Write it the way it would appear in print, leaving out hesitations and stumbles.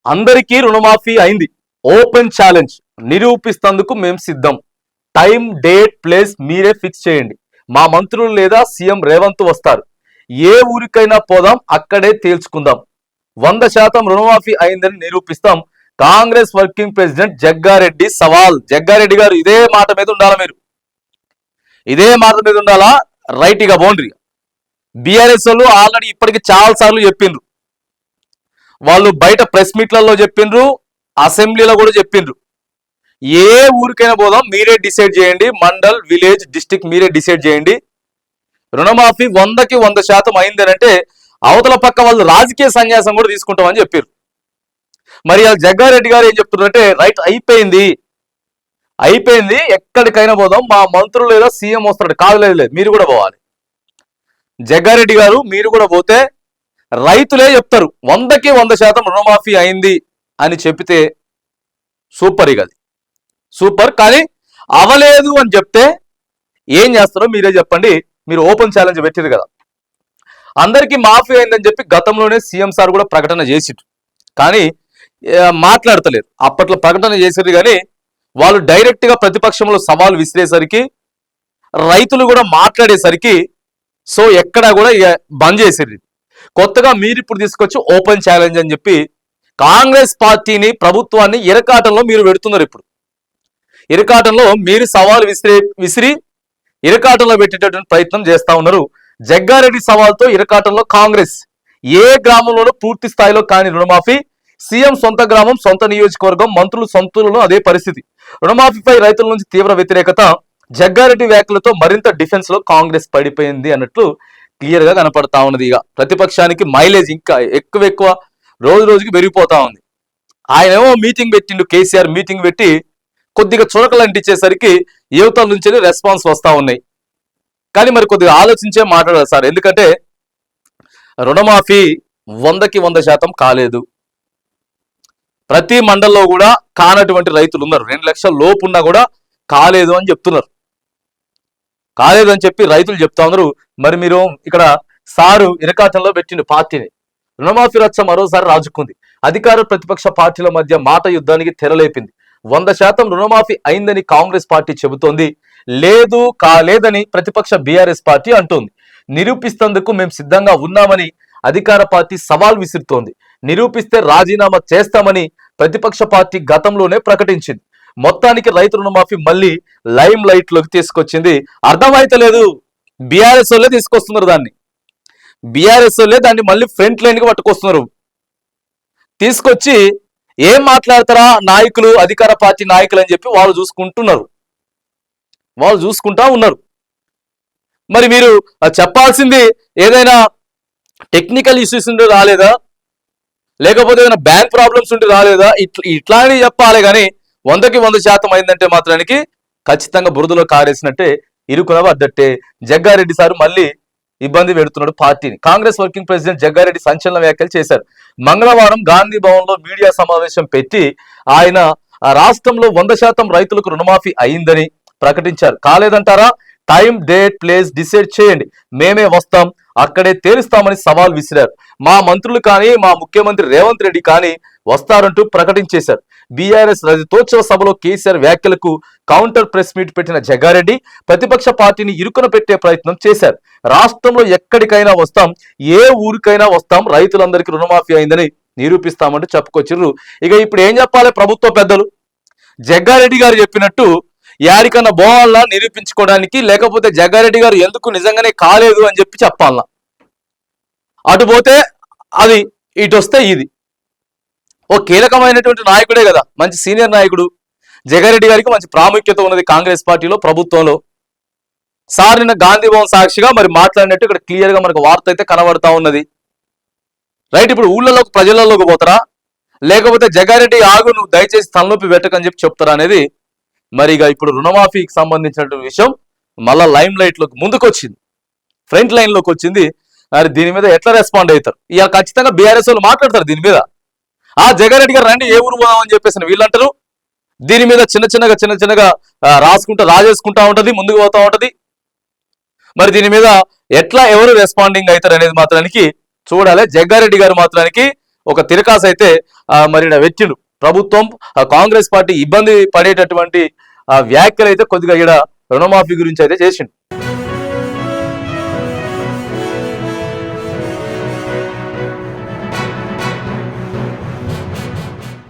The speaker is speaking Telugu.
అందరికీ రుణమాఫీ అయింది. ఓపెన్ ఛాలెంజ్ నిరూపిస్తందుకు మేము సిద్ధం. టైం, డేట్, ప్లేస్ మీరే ఫిక్స్ చేయండి. మా మంత్రులు లేదా సీఎం రేవంత్ వస్తారు. ఏ ఊరికైనా పోదాం, అక్కడే తేల్చుకుందాం. 100% రుణమాఫీ అయిందని నిరూపిస్తాం. కాంగ్రెస్ వర్కింగ్ ప్రెసిడెంట్ జగ్గారెడ్డి సవాల్. జగ్గారెడ్డి గారు ఇదే మాట మీద ఉండాలా, మీరు ఇదే మాట మీద ఉండాలా. రైట్ గా బౌండరీ. బీఆర్ఎస్ వాళ్ళు ఆల్రెడీ ఇప్పటికి చాలా సార్లు చెప్పిండ్రు. వాళ్ళు బయట ప్రెస్ మీట్లలో చెప్పిండ్రు, అసెంబ్లీలో కూడా చెప్పిండ్రు. ఏ ఊరికైనా పోదాం, మీరే డిసైడ్ చేయండి. మండల్, విలేజ్, డిస్టిక్ మీరే డిసైడ్ చేయండి. రుణమాఫీ 100కి 100% అయింది అంటే అవతల పక్క వాళ్ళు రాజకీయ సన్యాసం కూడా తీసుకుంటామని చెప్పారు. మరి జగ్గారెడ్డి గారు ఏం చెప్తున్నారంటే, రైట్ అయిపోయింది, ఎక్కడికైనా పోదాం, మా మంత్రులు లేదా సీఎం వస్తాడు. కాదు, లేదు, మీరు కూడా పోవాలి. జగ్గారెడ్డి గారు మీరు కూడా పోతే రైతులే చెప్తారు 100కి 100% రుణమాఫీ అయింది అని చెప్తే సూపర్. ఇక అది సూపర్. కానీ అవలేదు అని చెప్తే ఏం చేస్తారో మీరే చెప్పండి. మీరు ఓపెన్ ఛాలెంజ్ పెట్టారు కదా, అందరికీ మాఫీ అయిందని చెప్పి గతంలోనే సీఎం సార్ కూడా ప్రకటన చేసిరు. కానీ మాట్లాడతలేరు. అప్పట్లో ప్రకటన చేసిరు కానీ వాళ్ళు డైరెక్ట్ గా ప్రతిపక్షంలో సవాల్ విసిరేసరికి, రైతులు కూడా మాట్లాడేసరికి సో ఎక్కడా కూడా బంద్ చేసిర్రు. కొత్తగా మీరు ఇప్పుడు తీసుకొచ్చి ఓపెన్ ఛాలెంజ్ అని చెప్పి కాంగ్రెస్ పార్టీని, ప్రభుత్వాన్ని ఇరకాటంలో మీరు పెడుతున్నారు. ఇప్పుడు ఇరకాటంలో మీరు సవాల్ విసిరి ఇరకాటంలో పెట్టేటటువంటి ప్రయత్నం చేస్తా ఉన్నారు. జగ్గారెడ్డి సవాల్తో ఇరకాటంలో కాంగ్రెస్. ఏ గ్రామంలోనూ పూర్తి స్థాయిలో కాని రుణమాఫీ. సీఎం సొంత గ్రామం, సొంత నియోజకవర్గం, మంత్రులు సొంతలో అదే పరిస్థితి. రుణమాఫీపై రైతుల నుంచి తీవ్ర వ్యతిరేకత. జగ్గారెడ్డి వ్యాఖ్యలతో మరింత డిఫెన్స్ లో కాంగ్రెస్ పడిపోయింది అన్నట్లు క్లియర్ గా కనపడతా ఉన్నది. ఇక ప్రతిపక్షానికి మైలేజ్ ఇంకా ఎక్కువ రోజు రోజుకి పెరిగిపోతా ఉంది. ఆయన ఏమో మీటింగ్ పెట్టిండు, కేసీఆర్ మీటింగ్ పెట్టి కొద్దిగా చురకలు అంటించేసరికి యువతల నుంచి రెస్పాన్స్ వస్తా ఉన్నాయి. కానీ మరి కొద్దిగా ఆలోచించే మాట్లాడాలి సార్. ఎందుకంటే రుణమాఫీ 100కి 100% కాలేదు. ప్రతి మండల్లో కూడా కానటువంటి రైతులు ఉన్నారు. 2 లక్షల లోపు ఉన్నా కూడా కాలేదు అని చెప్తున్నారు. కాలేదు అని చెప్పి రైతులు చెప్తా ఉన్నారు. మరి మీరు ఇక్కడ సారు ఇరకాటంలో పెట్టిండు పార్టీని. రుణమాఫీ రచ్చ మరోసారి రాజుకుంది. అధికార ప్రతిపక్ష పార్టీల మధ్య మాట యుద్ధానికి తెరలేపింది. 100% రుణమాఫీ అయిందని కాంగ్రెస్ పార్టీ చెబుతోంది. కాలేదని ప్రతిపక్ష బీఆర్ఎస్ పార్టీ అంటోంది. నిరూపిస్తందుకు మేము సిద్ధంగా ఉన్నామని అధికార పార్టీ సవాల్ విసురుతోంది. నిరూపిస్తే రాజీనామా చేస్తామని ప్రతిపక్ష పార్టీ గతంలోనే ప్రకటించింది. మొత్తానికి రైతు రుణమాఫీ మళ్ళీ లైమ్ లైట్ లోకి తీసుకొచ్చింది. అర్థమైతలేదు, బీఆర్ఎస్ వాళ్ళే తీసుకొస్తున్నారు దాన్ని. బీఆర్ఎస్ వాళ్ళే దాన్ని మళ్ళీ ఫ్రంట్ లైన్ కి పట్టుకొస్తున్నారు. తీసుకొచ్చి ఏం మాట్లాడతారా నాయకులు, అధికార పార్టీ నాయకులు అని చెప్పి వాళ్ళు చూసుకుంటా ఉన్నారు. మరి మీరు చెప్పాల్సింది ఏదైనా టెక్నికల్ ఇష్యూస్ ఉంటే రాలేదా, లేకపోతే ఏదైనా బ్యాంక్ ప్రాబ్లమ్స్ ఉంటే రాలేదా, ఇట్లాంటివి చెప్పాలి. కానీ 100కి 100% అయిందంటే మాత్రానికి ఖచ్చితంగా బురదలో కారేసినట్టే, ఇరుకున పడ్డట్టే. జగ్గారెడ్డి సార్ మళ్ళీ ఇబ్బంది పెడుతున్నాడు పార్టీని. కాంగ్రెస్ వర్కింగ్ ప్రెసిడెంట్ జగ్గారెడ్డి సంచలన వ్యాఖ్యలు చేశారు. మంగళవారం గాంధీ భవన్ లో మీడియా సమావేశం పెట్టి ఆయన రాష్ట్రంలో 100% రైతులకు రుణమాఫీ అయిందని ప్రకటించారు. కాలేదంటారా, టైం, డేట్, ప్లేస్ డిసైడ్ చేయండి, మేమే వస్తాం, అక్కడే తేలుస్తామని సవాల్ విసిరారు. మా మంత్రులు కానీ, మా ముఖ్యమంత్రి రేవంత్ రెడ్డి కానీ వస్తారంటూ ప్రకటించేశారు. బీఆర్ఎస్ రజతోత్సవ సభలో కేసీఆర్ వ్యాఖ్యలకు కౌంటర్ ప్రెస్ మీట్ పెట్టిన జగ్గారెడ్డి ప్రతిపక్ష పార్టీని ఇరుకున పెట్టే ప్రయత్నం చేశారు. రాష్ట్రంలో ఎక్కడికైనా వస్తాం, ఏ ఊరికైనా వస్తాం, రైతులందరికీ రుణమాఫీ అయిందని నిరూపిస్తామంటూ చెప్పుకొచ్చిర్రు. ఇక ఇప్పుడు ఏం చెప్పాలి ప్రభుత్వ పెద్దలు? జగ్గారెడ్డి గారు చెప్పినట్టు యాడికన్నా బోవాలన్నా నిరూపించుకోవడానికి, లేకపోతే జగ్గారెడ్డి గారు ఎందుకు నిజంగానే కాలేదు అని చెప్పి చెప్పాలన్నా. అటు పోతే అది, ఇటు వస్తే ఇది. ఓ కీలకమైనటువంటి నాయకుడే కదా, మంచి సీనియర్ నాయకుడు. జగ్గారెడ్డి గారికి మంచి ప్రాముఖ్యత ఉన్నది కాంగ్రెస్ పార్టీలో, ప్రభుత్వంలో. సార్ నిన్న గాంధీ భవన్ సాక్షిగా మరి మాట్లాడినట్టు ఇక్కడ క్లియర్ గా మనకు వార్త అయితే కనబడతా ఉన్నది. రైట్, ఇప్పుడు ఊళ్ళలోకి, ప్రజలలోకి పోతారా, లేకపోతే జగ్గారెడ్డి ఆగు, నువ్వు దయచేసి తలనొప్పి పెట్టకని చెప్పి చెప్తారా అనేది. మరి ఇక ఇప్పుడు రుణమాఫీకి సంబంధించినటువంటి విషయం మళ్ళా లైమ్ లైట్ లోకి ముందుకు వచ్చింది, ఫ్రంట్ లైన్ లోకి వచ్చింది. మరి దీని మీద ఎట్లా రెస్పాండ్ అవుతారు? ఇక ఖచ్చితంగా బీఆర్ఎస్ వాళ్ళు మాట్లాడతారు దీని మీద. జగ్గారెడ్డి గారు రండి, ఏ ఊరు పోదామని చెప్పేసి వీళ్ళంటారు. దీని మీద చిన్న చిన్నగా రాజేసుకుంటా ఉంటది, ముందుకు పోతా ఉంటది. మరి దీని మీద ఎట్లా ఎవరు రెస్పాండింగ్ అవుతారు అనేది మాత్రానికి చూడాలి. జగ్గారెడ్డి గారు మాత్రానికి ఒక తిరకాసు అయితే మరి ఈడ వెచ్చిండు. ప్రభుత్వం కాంగ్రెస్ పార్టీ ఇబ్బంది పడేటటువంటి వ్యాఖ్యలు అయితే కొద్దిగా ఈడ రుణమాఫీ గురించి అయితే చేసిండు.